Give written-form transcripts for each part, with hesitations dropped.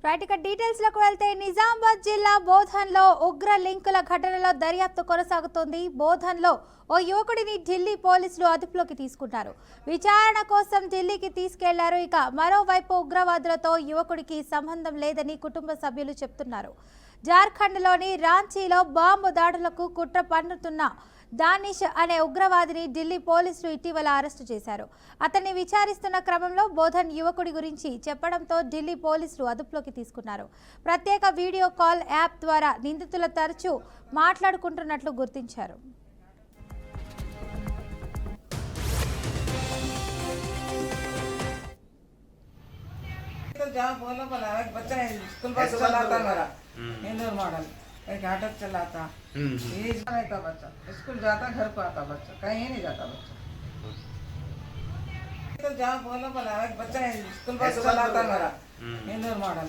Right ఇక details లకు వెళ్తే నిజామాబాద్ జిల్లా బోధన్లో ఉగ్ర లింకుల ఘటనలో దర్యాప్తు కొనసాగుతోంది. బోధన్లో ఓ యువకుడిని ఢిల్లీ పోలీసులు అదుపులోకి తీసుకున్నారు. విచారణ కోసం ఢిల్లీకి తీసుకెళ్లారు. ఇక మరోవైపు ఉగ్రవాదులతో యువకుడికి సంబంధం లేదని కుటుంబ సభ్యులు చెప్తున్నారు. జార్ఖండ్లోని రాంచీలో బాంబు దాడులకు కుట్ర పన్నుతున్న దానిష్ అనే ఉగ్రవాదిని ఢిల్లీ పోలీసులు ఇటీవల అరెస్టు చేశారు. అతన్ని విచారిస్తున్న క్రమంలో బోధన్ యువకుడి గురించి చెప్పడంతో ఢిల్లీ పోలీసులు అదుపులోకి తీసుకున్నారు. ప్రత్యేక వీడియో కాల్ యాప్ ద్వారా నిందితులు తరచూ మాట్లాడుకుంటున్నట్లు గుర్తించారు. एक ऑटो चलाता ये रहता बच्चा, स्कूल जाता, घर को आता बच्चा, कहीं नहीं जाता बच्चा। तो जहाँ बोलो बोला एक बच्चा स्कूल बस चलाता मेरा इंदौर मॉडल,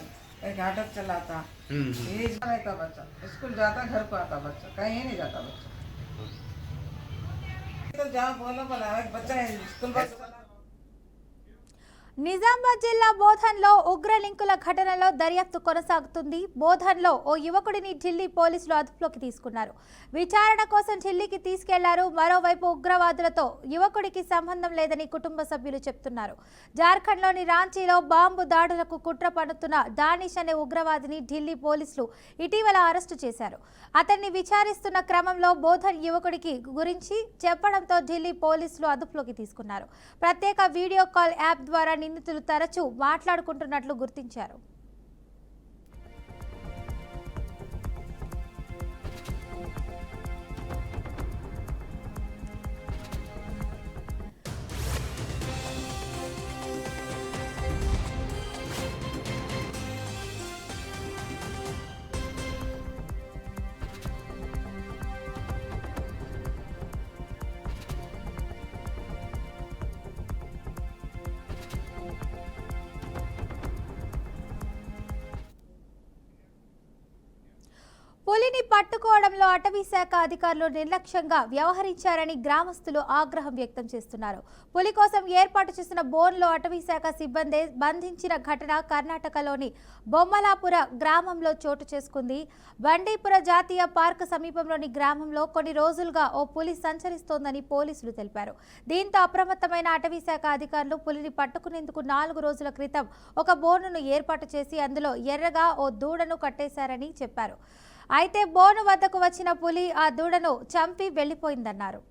एक ऑटो चलाता ये रहता बच्चा, स्कूल जाता, घर को आता बच्चा, कहीं नहीं जाता बच्चा। तो जहाँ बोलो बोला एक बच्चा स्कूल बस నిజామాబాద్ జిల్లా బోధన్లో ఉగ్ర లింకుల ఘటనలో దర్యాప్తు కొనసాగుతుంది. బోధన్లో ఓ యువకుడిని ఢిల్లీ పోలీసులు అదుపులోకి తీసుకున్నారు. విచారణ కోసం ఢిల్లీకి తీసుకెళ్లారు. మరోవైపు ఉగ్రవాదులతో యువకుడికి సంబంధం లేదని కుటుంబ సభ్యులు చెప్తున్నారు. జార్ఖండ్లోని రాంచీలో బాంబు దాడులకు కుట్ర పన్నుతున్న దానిష్ అనే ఉగ్రవాదిని ఢిల్లీ పోలీసులు ఇటీవల అరెస్టు చేశారు. అతన్ని విచారిస్తున్న క్రమంలో బోధన్ యువకుడికి గురించి చెప్పడంతో ఢిల్లీ పోలీసులు అదుపులోకి తీసుకున్నారు. ప్రత్యేక వీడియో కాల్ యాప్ ద్వారా నిందితులు తరచూ మాట్లాడుకుంటున్నట్లు గుర్తించారు. పులిని పట్టుకోవడంలో అటవీ శాఖ అధికారులు నిర్లక్ష్యంగా వ్యవహరించారని గ్రామస్తులు ఆగ్రహం వ్యక్తం చేస్తున్నారు. పులి కోసం ఏర్పాటు చేసిన బోన్లో అటవీ శాఖ సిబ్బంది బంధించిన ఘటన కర్ణాటకలోని బొమ్మలాపుర గ్రామంలో చోటు చేసుకుంది. బండీపుర జాతీయ పార్క్ సమీపంలోని గ్రామంలో కొన్ని రోజులుగా ఓ పులి సంచరిస్తోందని పోలీసులు తెలిపారు. దీంతో అప్రమత్తమైన అటవీ శాఖ అధికారులు పులిని పట్టుకునేందుకు 4 రోజుల క్రితం ఒక బోనును ఏర్పాటు చేసి అందులో ఎర్రగా ఓ దూడను కట్టేశారని చెప్పారు. అయితే బోను వద్దకు వచ్చిన పులి ఆ దూడను చంపి వెళ్లిపోయిందన్నారు.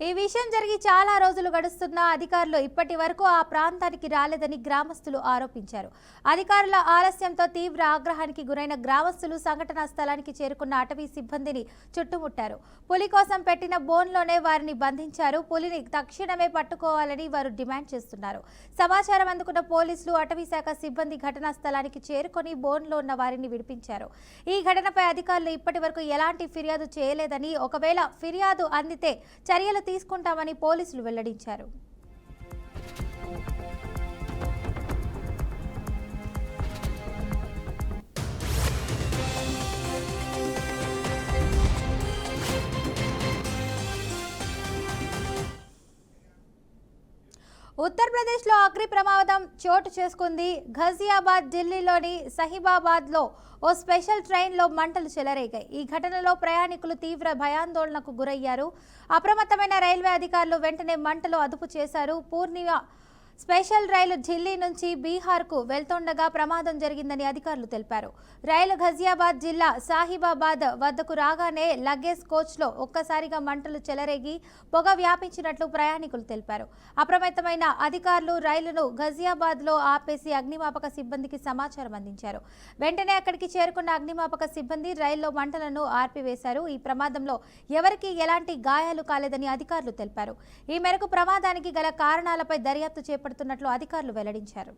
ఈ విషయం జరిగి చాలా రోజులు గడుస్తున్నా అధికారులు ఇప్పటి వరకు ఆ ప్రాంతానికి రాలేదని గ్రామస్తులు ఆరోపించారు. అధికారుల ఆలస్యంతో తీవ్ర ఆగ్రహానికి గురైన గ్రామస్తులు సంఘటనా స్థలానికి చేరుకున్న అటవీ సిబ్బందిని చుట్టుముట్టారు. పులి కోసం పెట్టిన బోన్లోనే వారిని బంధించారు. పులిని తక్షణమే పట్టుకోవాలని వారు డిమాండ్ చేస్తున్నారు. సమాచారం అందుకున్న పోలీసులు అటవీ శాఖ సిబ్బంది ఘటనా స్థలానికి చేరుకొని బోన్లో ఉన్న వారిని విడిపించారు. ఈ ఘటనపై అధికారులు ఇప్పటి వరకు ఎలాంటి ఫిర్యాదు చేయలేదని, ఒకవేళ ఫిర్యాదు అందితే చర్యలు తీసుకుంటామని పోలీసులు వెల్లడించారు. ఉత్తరప్రదేశ్లో అగ్ని ప్రమాదం చోటు చేసుకుంది. ఘజియాబాద్ ఢిల్లీలోని సహిబాబాద్లో ఓ స్పెషల్ ట్రైన్లో మంటలు చెలరేగాయి. ఈ ఘటనలో ప్రయాణికులు తీవ్ర భయాందోళనకు గురయ్యారు. అప్రమత్తమైన రైల్వే అధికారులు వెంటనే మంటలు అదుపు చేశారు. పూర్ణిమ స్పెషల్ రైలు ఢిల్లీ నుంచి బీహార్కు వెళ్తుండగా ప్రమాదం జరిగిందని అధికారులు తెలిపారు. రైలు ఘజియాబాద్ జిల్లా సాహిబాబాద్ వద్దకు రాగానే లగేజ్ కోచ్లో ఒక్కసారిగా మంటలు చెలరేగి పొగ వ్యాపించినట్లు ప్రయాణికులు తెలిపారు. అప్రమత్తమైన అధికారులు రైలును ఘజియాబాద్లో ఆపేసి అగ్నిమాపక సిబ్బందికి సమాచారం అందించారు. వెంటనే అక్కడికి చేరుకున్న అగ్నిమాపక సిబ్బంది రైల్లో మంటలను ఆర్పివేశారు. ఈ ప్రమాదంలో ఎవరికీ ఎలాంటి గాయాలు కాలేదని అధికారులు తెలిపారు. ఈ మేరకు ప్రమాదానికి గల కారణాలపై దర్యాప్తు చేపడుతున్నట్లు అధికారులు వెల్లడించారు.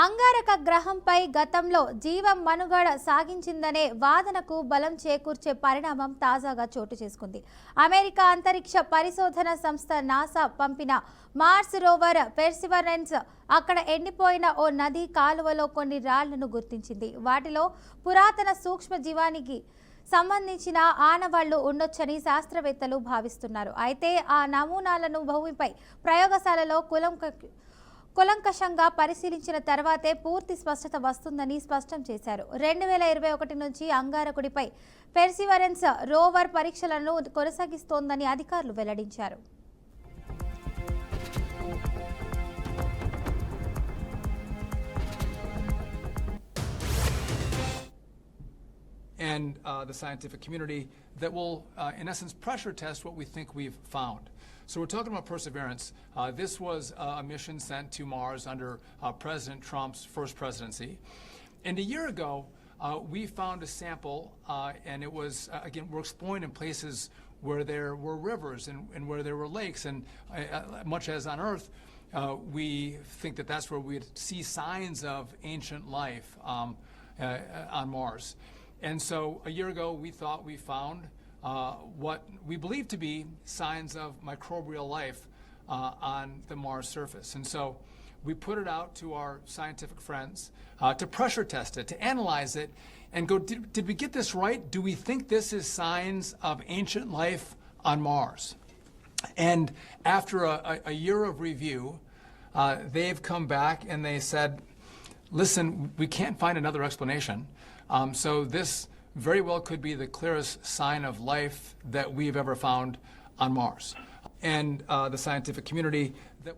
అంగారక గ్రహంపై గతంలో జీవం మనుగడ సాగించిందనే వాదనకు బలం చేకూర్చే పరిణామం తాజాగా చోటు చేసుకుంది. అమెరికా అంతరిక్ష పరిశోధన సంస్థ నాసా పంపిన మార్స్ రోవర్ పెర్సివరెన్స్ అక్కడ ఎండిపోయిన ఓ నది కాలువలో కొన్ని రాళ్లను గుర్తించింది. వాటిలో పురాతన సూక్ష్మ జీవానికి సంబంధించిన ఆనవాళ్లు ఉండొచ్చని శాస్త్రవేత్తలు భావిస్తున్నారు. అయితే ఆ నమూనాలను భూమిపై ప్రయోగశాలలో కులంకషంగా పరిశీలించిన తర్వాతే పూర్తి స్పష్టత వస్తుందని స్పష్టం చేశారు. 2021 నుంచి అంగారకుడిపై పెర్సివరెన్స్ రోవర్ పరీక్షలను కొనసాగిస్తోందని అధికారులు వెల్లడించారు. And the scientific community that will, in essence, pressure test what we think we've found. So we're talking about Perseverance. This was a mission sent to Mars under President Trump's first presidency. And a year ago, we found a sample, and it was, again, we're exploring in places where there were rivers and where there were lakes. And much as on Earth, we think that that's where we'd see signs of ancient life on Mars. And so a year ago, we thought we found what we believe to be signs of microbial life on the Mars surface. And so we put it out to our scientific friends to pressure test it, to analyze it, and go, did we get this right? Do we think this is signs of ancient life on Mars? And after a year of review, they've come back and they said, listen, we can't find another explanation. So this very well could be the clearest sign of life that we've ever found on Mars. And the scientific community that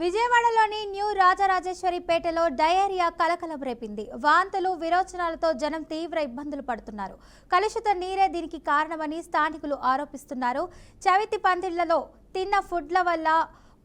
విజయవాడలోని new రాజరాజేశ్వరిపేటలో diarrhoea కలకలం రేపింది. వాంతులు, విరోచనాలతో జనం తీవ్ర ఇబ్బందులు పడుతున్నారు. కలుషిత నీరే దీనికి కారణమని స్థానికులు ఆరోపిస్తున్నారు. చవితి పందిళ్లలో తిన్న ఫుడ్ల వల్ల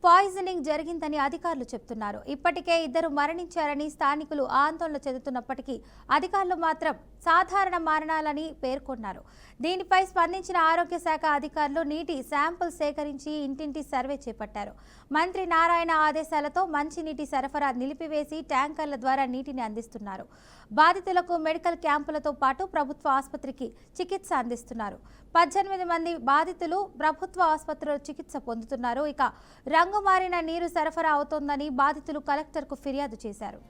పాయిజనింగ్ జరిగిందని అధికారులు చెబుతున్నారు. ఇప్పటికే 2 మరణించారని స్థానికులు ఆందోళన చెందుతున్నప్పటికీ అధికారులు మాత్రం సాధారణ మరణాలని పేర్కొన్నారు. దీనిపై స్పందించిన ఆరోగ్య శాఖ అధికారులు నీటి శాంపుల్ సేకరించి ఇంటింటి సర్వే చేపట్టారు. మంత్రి నారాయణ ఆదేశాలతో మంచినీటి సరఫరా నిలిపివేసి ట్యాంకర్ల ద్వారా నీటిని అందిస్తున్నారు. బాధితులకు మెడికల్ క్యాంపులతో పాటు ప్రభుత్వ ఆసుపత్రికి చికిత్స అందిస్తున్నారు. 18 మంది బాధితులు ప్రభుత్వ ఆసుపత్రిలో చికిత్స పొందుతున్నారు. ఇక రంగుమారిన నీరు సరఫరా అవుతోందని బాధితులు కలెక్టర్కు ఫిర్యాదు చేశారు.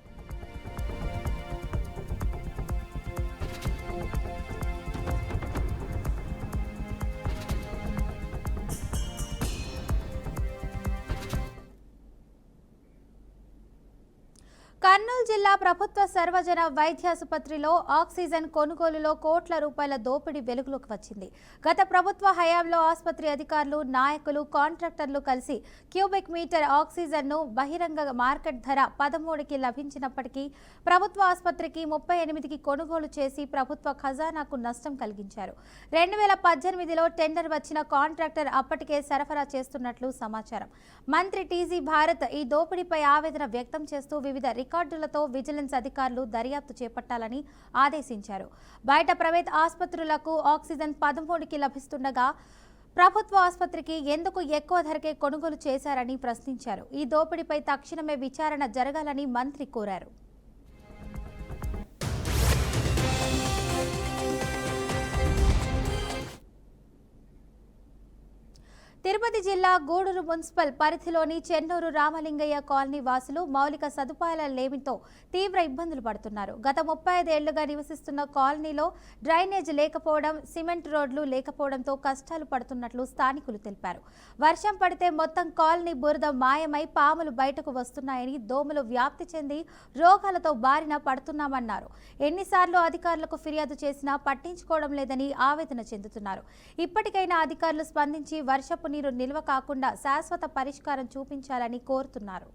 కర్నూలు జిల్లా ప్రభుత్వ సర్వజన వైద్యాసుపత్రిలో ఆక్సిజన్ కొనుగోలులో కోట్ల రూపాయల దోపిడీ వెలుగులోకి వచ్చింది. గత ప్రభుత్వ హయాంలో ఆసుపత్రి అధికారులు, నాయకులు, కాంట్రాక్టర్లు కలిసి క్యూబిక్ మీటర్ ఆక్సిజన్ను బహిరంగ మార్కెట్ ధర 13కి లభించినప్పటికీ ప్రభుత్వ ఆసుపత్రికి 38కి కొనుగోలు చేసి ప్రభుత్వ ఖజానాకు నష్టం కలిగించారు. 2018లో టెండర్ వచ్చిన కాంట్రాక్టర్ అప్పటికే సరఫరా చేస్తున్నట్లు సమాచారం. మంత్రి టీజీ భారత్ ఈ దోపిడీపై ఆవేదన వ్యక్తం చేస్తూ వివిధ రికార్డులతో విజిలెన్స్ అధికారులు దర్యాప్తు చేపట్టాలని ఆదేశించారు. బయట ప్రైవేట్ ఆసుపత్రులకు ఆక్సిజన్ 13కి లభిస్తుండగా ప్రభుత్వ ఆసుపత్రికి ఎందుకు ఎక్కువ ధరకే కొనుగోలు చేశారని ప్రశ్నించారు. ఈ దోపిడీపై తక్షణమే విచారణ జరగాలని మంత్రి కోరారు. తిరుపతి జిల్లా గూడూరు మున్సిపల్ పరిధిలోని చెన్నూరు రామలింగయ్య కాలనీ వాసులు మౌలిక సదుపాయాల లేమితో తీవ్ర ఇబ్బందులు పడుతున్నారు. గత 35 ఏళ్లుగా నివసిస్తున్న కాలనీలో డ్రైనేజ్ లేకపోవడం, సిమెంట్ రోడ్లు లేకపోవడంతో కష్టాలు పడుతున్నట్లు స్థానికులు తెలిపారు. వర్షం పడితే మొత్తం కాలనీ బురద మాయమై పాములు బయటకు వస్తున్నాయని, దోమలు వ్యాప్తి చెంది రోగాలతో బారిన పడుతున్నామన్నారు. ఎన్నిసార్లు అధికారులకు ఫిర్యాదు చేసినా పట్టించుకోవడం లేదని ఆవేదన చెందుతున్నారు. ఇప్పటికైనా అధికారులు స్పందించి వర్షపు నీరు నిల్వ కాకుండా శాశ్వత పరిష్కారం చూపించాలని కోరుతున్నారు.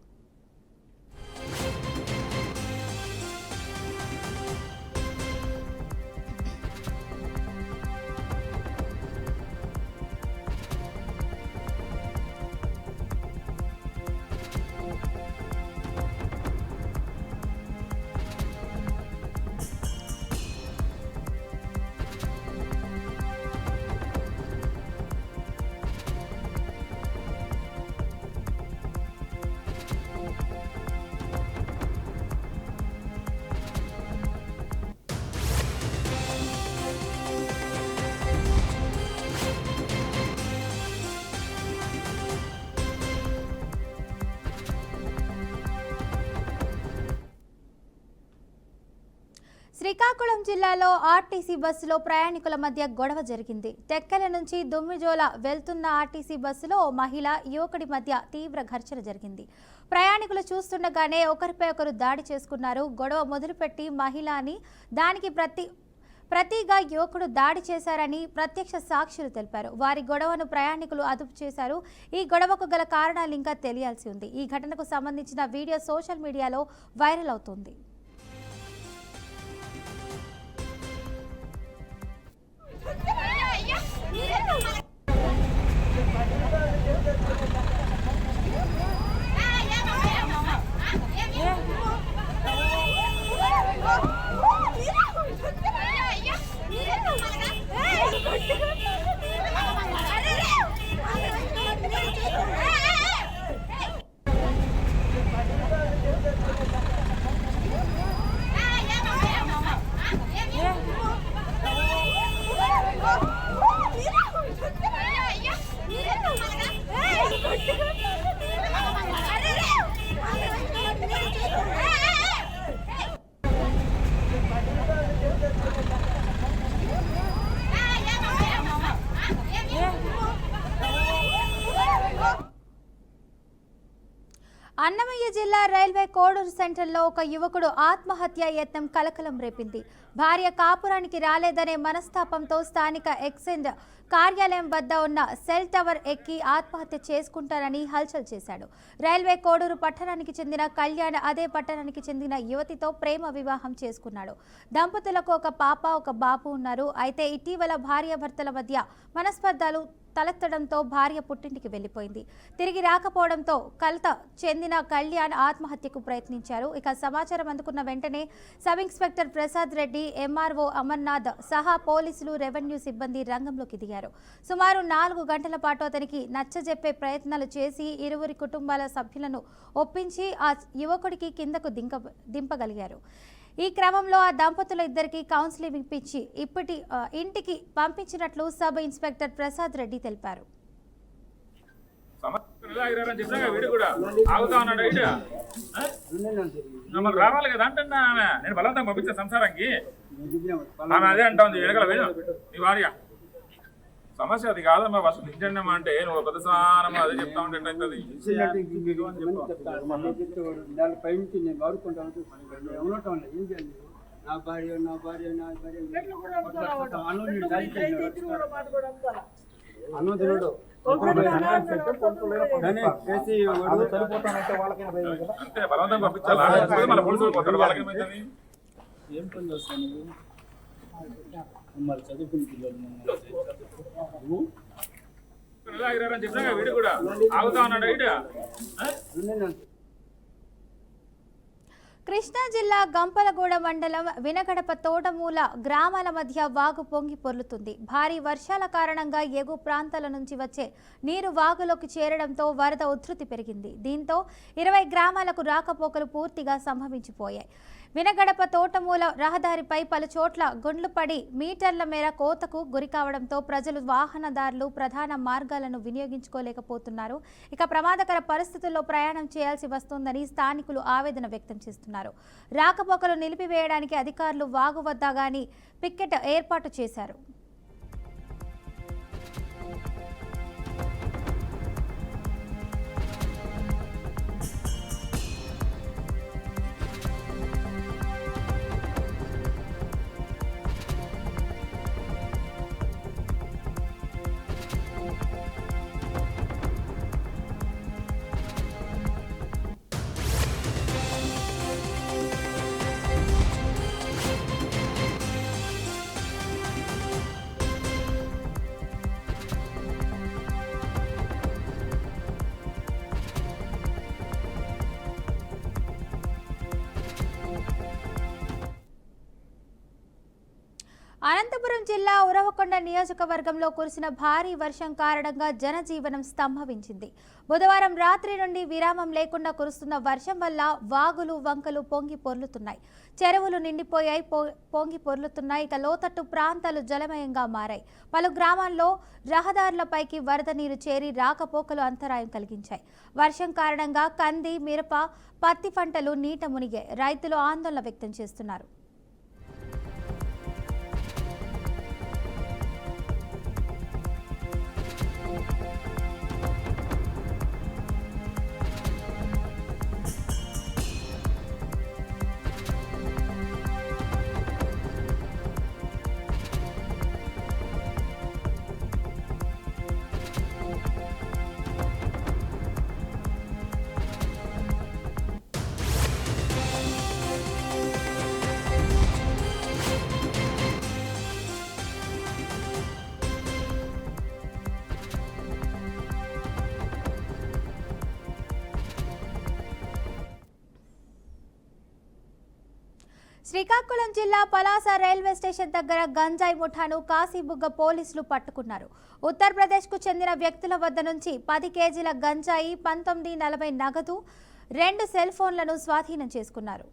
శ్రీకాకుళం జిల్లాలో ఆర్టీసీ బస్సులో ప్రయాణికుల మధ్య గొడవ జరిగింది. టెక్కల నుంచి దుమ్మిజోల వెళ్తున్న ఆర్టీసీ బస్సులో ఓ మహిళ యువకుడి మధ్య తీవ్ర ఘర్షణ జరిగింది. ప్రయాణికులు చూస్తుండగానే ఒకరిపై ఒకరు దాడి చేసుకున్నారు. గొడవ మొదలుపెట్టి మహిళని దానికి ప్రతిగా యువకుడు దాడి చేశారని ప్రత్యక్ష సాక్షులు తెలిపారు. వారి గొడవను ప్రయాణికులు అదుపు చేశారు. ఈ గొడవకు గల కారణాలు ఇంకా తెలియాల్సి ఉంది. ఈ ఘటనకు సంబంధించిన వీడియో సోషల్ మీడియాలో వైరల్ అవుతోంది. అన్నమయ్య జిల్లా రైల్వే కోడూరు సెంటర్లో ఒక యువకుడు ఆత్మహత్య యత్నం కలకలం రేపింది. భార్య కాపురానికి రాలేదనే మనస్తాపంతో స్థానిక ఎక్సైజ్ కార్యాలయం వద్ద ఉన్న సెల్ టవర్ ఎక్కి ఆత్మహత్య చేసుకుంటారని హల్చల్ చేశాడు. రైల్వే కోడూరు పట్టణానికి చెందిన కళ్యాణ్ అదే పట్టణానికి చెందిన యువతితో ప్రేమ వివాహం చేసుకున్నాడు. దంపతులకు ఒక పాప ఒక బాబు ఉన్నారు. అయితే ఇటీవల భార్యాభర్తల మధ్య మనస్పర్ధలు తలెత్తడంతో భార్య పుట్టింటికి వెళ్లిపోయింది. తిరిగి రాకపోవడంతో కలత చెందిన కళ్యాణ్ ఆత్మహత్యకు ప్రయత్నించారు. ఇక సమాచారం అందుకున్న వెంటనే sub inspector Prasad Reddy, MRO Amarnath సహా పోలీసులు, రెవెన్యూ సిబ్బంది రంగంలోకి దిగారు. సుమారు 4 గంటల పాటు అతనికి నచ్చజెప్పే ప్రయత్నాలు చేసి ఇరువురి కుటుంబాల సభ్యులను ఒప్పించి ఆ యువకుడికి కిందకు దింపగలిగారు. ఈ క్రమంలో ఆ దంపతుల ఇద్దరికి కౌన్సిలింగ్ ఇప్పించి ఇంటికి పంపించినట్లు సబ్ ఇన్స్పెక్టర్ ప్రసాద్ రెడ్డి తెలిపారు. రావాలి కదా అంటున్నా నేను బలవంతంగా పంపించే సంసారానికి ఆమె అదే అంటా ఉంది వెనకాల నీ భార్య సమస్య అది కాదమ్మా. ఫస్ట్ నిజండమ్మా అంటే నువ్వు పెద్ద స్నానం అదే చెప్తా ఉంటే అంతే బలవంతంగా పంపించాలి. మన పోలీసులు పోతారు వాళ్ళకి ఏం పని చేస్తాను మరి చదువుకుని పిల్లలు చెప్పినా వీడు కూడా ఆగుతా ఉన్నాడు ఇటు. కృష్ణా జిల్లా గంపలగూడ మండలం వినగడప తోటమూల గ్రామాల మధ్య వాగు పొంగి పొర్లుతుంది. భారీ వర్షాల కారణంగా ఎగువ ప్రాంతాల నుంచి వచ్చే నీరు వాగులోకి చేరడంతో వరద ఉధృతి పెరిగింది. దీంతో 20 గ్రామాలకు రాకపోకలు పూర్తిగా సంభవించిపోయాయి. వినగడప తోటమూల రహదారిపై పలు చోట్ల గుండ్లు పడి మీటర్ల మేర కోతకు గురికావడంతో ప్రజలు, వాహనదారులు ప్రధాన మార్గాలను వినియోగించుకోలేకపోతున్నారు. ఇక ప్రమాదకర పరిస్థితుల్లో ప్రయాణం చేయాల్సి వస్తోందని స్థానికులు ఆవేదన వ్యక్తం చేస్తున్నారు. రాకపోకలు నిలిపివేయడానికి అధికారులు వాగు వద్ద గాని పికెట్ ఏర్పాటు చేశారు. అనంతపురం జిల్లా ఉరవకొండ నియోజకవర్గంలో కురిసిన భారీ వర్షం కారణంగా జనజీవనం స్తంభవించింది. బుధవారం రాత్రి నుండి విరామం లేకుండా కురుస్తున్న వర్షం వల్ల వాగులు, వంకలు పొంగి పొర్లుతున్నాయి. చెరువులు నిండిపోయాయి, పొంగి పొర్లుతున్నాయి. ఇక లోతట్టు ప్రాంతాలు జలమయంగా మారాయి. పలు గ్రామాల్లో రహదారులపైకి వరద నీరు చేరి రాకపోకలు అంతరాయం కలిగించాయి. వర్షం కారణంగా కంది, మిరప, పత్తి పంటలు నీట మునిగాయి. రైతులు ఆందోళన వ్యక్తం చేస్తున్నారు. శ్రీకాకుళం జిల్లా పలాస రైల్వే స్టేషన్ దగ్గర గంజాయి ముఠాను కాశీబుగ్గ పోలీసులు పట్టుకున్నారు. ఉత్తరప్రదేశ్కు చెందిన వ్యక్తుల వద్ద నుంచి 10 కేజీల గంజాయి, 1940 నగదు, 2 సెల్ ఫోన్లను స్వాధీనం చేసుకున్నారు.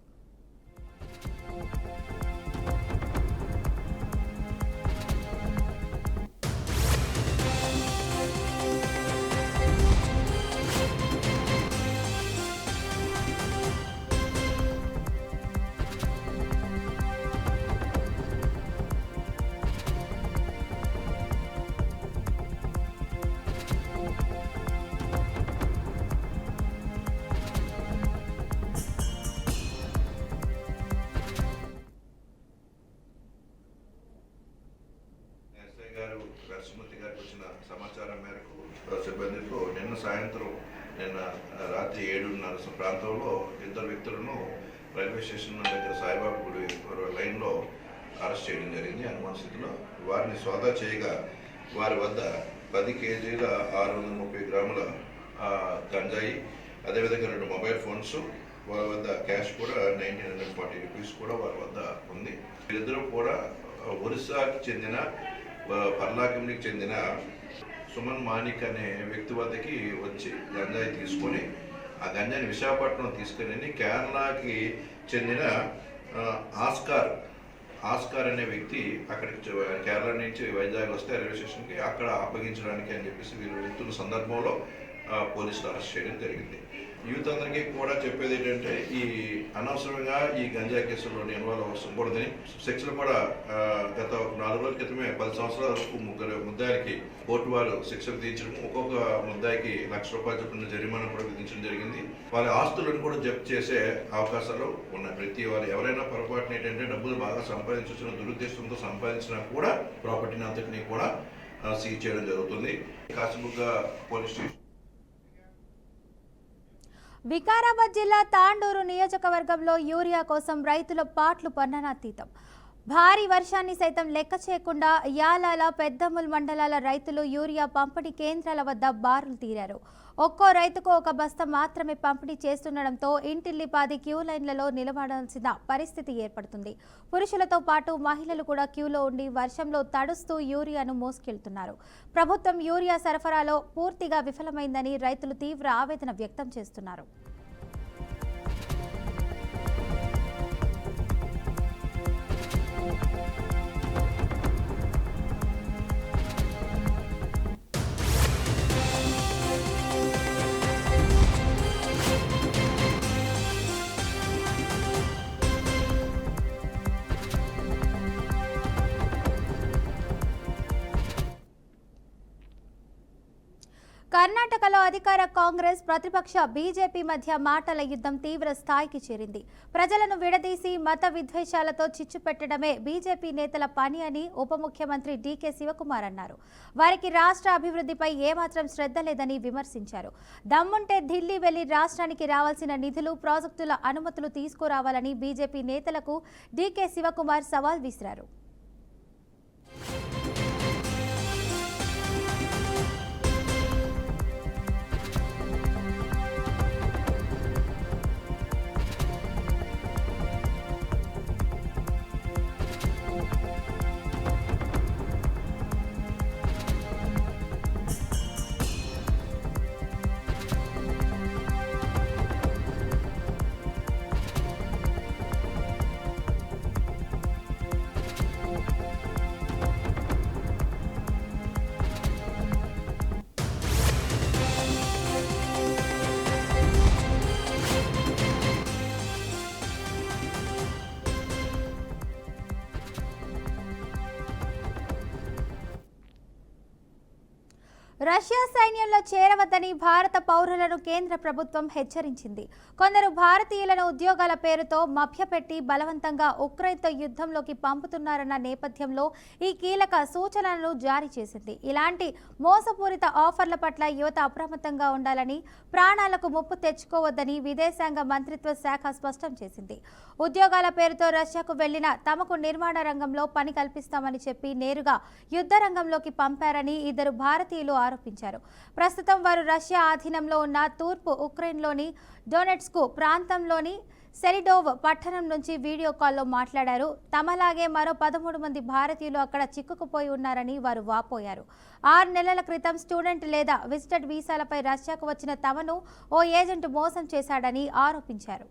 సుమతి గారికి వచ్చిన సమాచారం మేరకు సిబ్బందితో నిన్న రాత్రి 7:30 ప్రాంతంలో 2 వ్యక్తులను రైల్వే స్టేషన్ దగ్గర సాయిబాబా గుడి లైన్లో అరెస్ట్ చేయడం జరిగింది. అనుమాన స్థితిలో వారిని సోదా చేయగా వారి వద్ద 10 కేజీల 630 గ్రాముల గంజాయి, అదేవిధంగా 2 మొబైల్ ఫోన్స్, వారి వద్ద క్యాష్ కూడా 1940 రూపీస్ కూడా వారి వద్ద ఉంది. వీరిద్దరూ కూడా ఒరిస్సాకి చెందిన పర్లాకింకి చెందిన సుమన్ మానిక్ అనే వ్యక్తి వద్దకి వచ్చి గంజాయి తీసుకొని ఆ గంజాయిని విశాఖపట్నం తీసుకుని కేరళకి చెందిన ఆస్కార్ అనే వ్యక్తి అక్కడికి కేరళ నుంచి వైజాగ్ వస్తే రైల్వే స్టేషన్కి అక్కడ అప్పగించడానికి అని చెప్పేసి వీరు వెళ్తున్న సందర్భంలో పోలీసులు అరెస్ట్ చేయడం జరిగింది. యూత్ అందరికీ కూడా చెప్పేది ఏంటంటే ఈ అనవసరంగా ఈ గంజా కేసుల్లో ఇన్వాల్వ్ అవ్వకూడదని, శిక్షలు కూడా గత 4 రోజుల క్రితమే 10 సంవత్సరాల వరకు 3 ముద్దాయిలకి కోర్టు వారు శిక్షలు విధించడం, ఒక్కొక్క ముద్దాయికి ₹1,00,000 చొప్పున జరిమానా కూడా విధించడం జరిగింది. వారి ఆస్తులను కూడా జప్తు చేసే అవకాశాలు ఉన్నాయి. ప్రతి వారు ఎవరైనా పొరపాటున ఏంటంటే డబ్బులు బాగా సంపాదించిన దురుద్దేశంతో సంపాదించినా కూడా ప్రాపర్టీని అంతటినీ కూడా సీజ్ చేయడం జరుగుతుంది. Kashibugga police station. వికారాబాద్ జిల్లా తాండూరు నియోజకవర్గంలో యూరియా కోసం రైతుల పాట్లు పన్ననాతీతం. భారీ వర్షాన్ని సైతం లెక్క చేయకుండా యాలాల, పెద్దముల్ మండలాల రైతులు యూరియా పంపిణీ కేంద్రాల వద్ద బారులు తీరారు. ఒక్కో రైతుకు 1 బస్తా మాత్రమే పంపిణీ చేస్తుండటంతో ఇంటిల్లిపాది క్యూ లైన్లలో నిలబడాల్సిన పరిస్థితి ఏర్పడుతుంది. పురుషులతో పాటు మహిళలు కూడా క్యూలో ఉండి వర్షంలో తడుస్తూ యూరియాను మోసుకెళ్తున్నారు. ప్రభుత్వం యూరియా సరఫరాలో పూర్తిగా విఫలమైందని రైతులు తీవ్ర ఆవేదన వ్యక్తం చేస్తున్నారు. కర్ణాటకలో అధికార కాంగ్రెస్, ప్రతిపక్ష బీజేపీ మధ్య మాటల యుద్ధం తీవ్ర స్థాయికి చేరింది. ప్రజలను విడదీసి మత విద్వేషాలతో చిచ్చు పెట్టడమే బీజేపీ నేతల పని అని ఉప ముఖ్యమంత్రి డీకే శివకుమార్ అన్నారు. వారికి రాష్ట్ర అభివృద్ధిపై ఏమాత్రం శ్రద్ధ లేదని విమర్శించారు. దమ్ముంటే ఢిల్లీ వెళ్లి రాష్ట్రానికి రావాల్సిన నిధులు, ప్రాజెక్టుల అనుమతులు తీసుకురావాలని బీజేపీ నేతలకు డీకే శివకుమార్ సవాల్ విసిరారు. రష్యా సైన్యంలో చేరవద్దని భారత పౌరులను కేంద్ర ప్రభుత్వం హెచ్చరించింది. కొందరు భారతీయులను ఉద్యోగాల పేరుతో మభ్యపెట్టి బలవంతంగా ఉక్రెయిన్తో యుద్ధంలోకి పంపుతున్నారన్న నేపథ్యంలో ఈ కీలక సూచనలను జారీ చేసింది. ఇలాంటి మోసపూరిత ఆఫర్ల పట్ల యువత అప్రమత్తంగా ఉండాలని, ప్రాణాలకు ముప్పు తెచ్చుకోవద్దని విదేశాంగ మంత్రిత్వ శాఖ స్పష్టం చేసింది. ఉద్యోగాల పేరుతో రష్యాకు వెళ్లిన తమకు నిర్మాణ రంగంలో పని కల్పిస్తామని చెప్పి నేరుగా యుద్ధ రంగంలోకి పంపారని ఇద్దరు భారతీయులు ఆరోపించారు. ప్రస్తుతం వారు రష్యా ఆధీనంలో ఉన్న తూర్పు ఉక్రెయిన్లోని డొనెట్స్క్ ప్రాంతంలోని సెరిడోవ్ పట్టణం నుంచి వీడియో కాల్లో మాట్లాడారు. తమలాగే మరో 13 మంది భారతీయులు అక్కడ చిక్కుకుపోయి ఉన్నారని వారు వాపోయారు. 6 నెలల క్రితం స్టూడెంట్ లేదా విజిటర్ వీసాలపై రష్యాకు వచ్చిన తమను ఓ ఏజెంట్ మోసం చేశాడని ఆరోపించారు.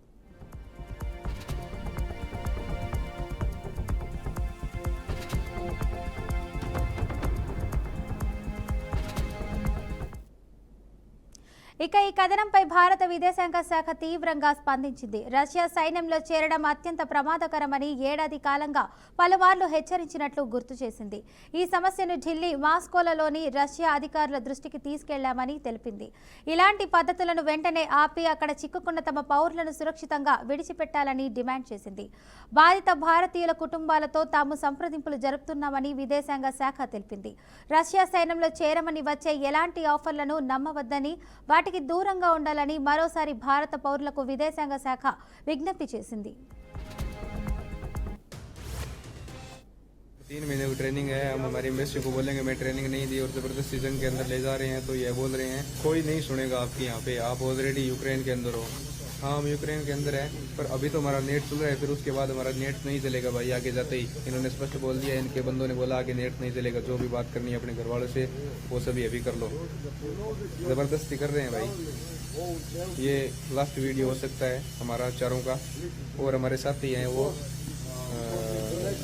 ఇక ఈ కథనంపై భారత విదేశాంగ శాఖ తీవ్రంగా స్పందించింది. రష్యా సైన్యంలో చేరడం అత్యంత ప్రమాదకరమని ఏడాది కాలంగా పలుమార్లు హెచ్చరించినట్లు గుర్తు చేసింది. ఈ సమస్యను ఢిల్లీ, మాస్కోలలోని రష్యా అధికారుల దృష్టికి తీసుకెళ్లామని తెలిపింది. ఇలాంటి పద్ధతులను వెంటనే ఆపి అక్కడ చిక్కుకున్న తమ పౌరులను సురక్షితంగా విడిచిపెట్టాలని డిమాండ్ చేసింది. బాధిత భారతీయుల కుటుంబాలతో తాము సంప్రదింపులు జరుపుతున్నామని విదేశాంగ శాఖ తెలిపింది. రష్యా సైన్యంలో చేరమని వచ్చే ఎలాంటి ఆఫర్లను నమ్మవద్దని, వాటికి దూరంగా ఉండాలని మరోసారి భారత పౌరులకు విదేశాంగ శాఖ విజ్ఞప్తి చేసింది. 3 महीने की ट्रेनिंग है. हम हमारी एम्बेसी को बोलेंगे मैं ट्रेनिंग नहीं दी और जबरदस्ती जंग के अंदर ले जा रहे हैं, तो ये बोल रहे हैं कोई नहीं सुनेगा आपकी. यहाँ पे आप ऑलरेडी यूक्रेन के अंदर हो. हाँ, हम यूक्रेन के अंदर है, पर अभी तो हमारा नेट चल रहा है, फिर उसके बाद हमारा नेट नहीं चलेगा भाई. आगे जाते ही इन्होंने स्पष्ट बोल दिया, इनके बंदों ने बोला आगे नेट नहीं चलेगा. जो भी बात करनी है अपने घर वालों से वो सभी अभी कर लो. ज़बरदस्ती कर रहे हैं भाई. ये लास्ट वीडियो हो सकता है हमारा चारों का. और हमारे साथी हैं वो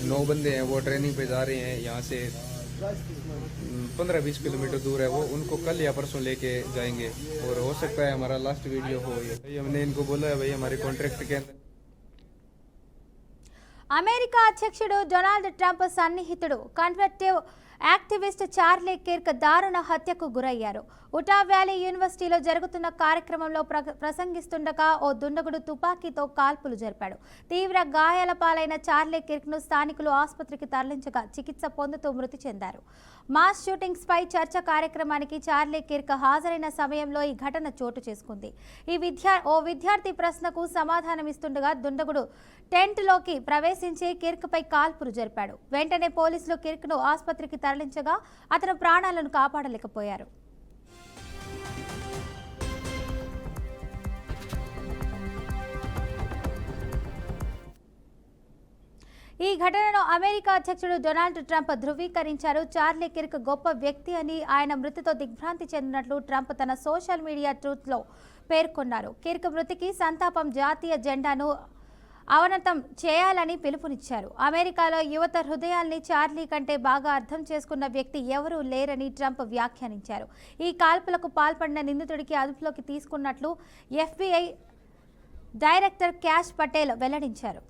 9 बंदे हैं, वो ट्रेनिंग पे जा रहे हैं. यहाँ से 15-20 किलोमीटर दूर है. वो उनको कल या परसों लेके जाएंगे और हो सकता है हमारा लास्ट वीडियो हो. ये हमने इनको बोला है भाई हमारे कॉन्ट्रैक्ट के अंदर. అమెరికా అధ్యక్షుడు డొనాల్డ్ ట్రంప్ సన్నిహితుడు కన్జర్వేటివ్ యాక్టివిస్ట్ చార్లీ కిర్క్ దారుణ హత్యకు గురయ్యారు. ఉటా వ్యాలీ యూనివర్సిటీలో జరుగుతున్న కార్యక్రమంలో ప్రసంగిస్తుండగా ఓ దుండగుడు తుపాకీతో కాల్పులు జరిపాడు. తీవ్ర గాయాల పాలైన చార్లీ కిర్క్ను స్థానికులు ఆసుపత్రికి తరలించగా చికిత్స పొందుతూ మృతి చెందారు. మాస్ షూటింగ్స్ పై చర్చ కార్యక్రమానికి చార్లీ కిర్క్ హాజరైన సమయంలో ఈ ఘటన చోటు చేసుకుంది. ఓ విద్యార్థి ప్రశ్నకు సమాధానమిస్తుండగా దుండగుడు టెంట్లోకి ప్రవేశించి కిర్క్ పై కాల్పులు జరిపాడు. వెంటనే పోలీసులు కిర్క్ను ఆసుపత్రికి తరలించగా అతను ప్రాణాలను కాపాడలేకపోయారు. ఈ ఘటనను అమెరికా అధ్యక్షుడు డొనాల్డ్ ట్రంప్ ధృవీకరించారు. చార్లీ కిర్క్ గొప్ప వ్యక్తి అని, ఆయన మృతితో దిగ్భ్రాంతి చెందినట్లు ట్రంప్ తన సోషల్ మీడియా ట్రూత్లో పేర్కొన్నారు. కిర్క్ మృతికి సంతాపం, జాతీయ జెండాను అవనతం చేయాలని పిలుపునిచ్చారు. అమెరికాలో యువత హృదయాల్ని చార్లీ కంటే బాగా అర్థం చేసుకున్న వ్యక్తి ఎవరూ లేరని ట్రంప్ వ్యాఖ్యానించారు. ఈ కాల్పులకు పాల్పడిన నిందితుడికి అదుపులోకి తీసుకున్నట్లు FBI డైరెక్టర్ క్యాష్ పటేల్ వెల్లడించారు.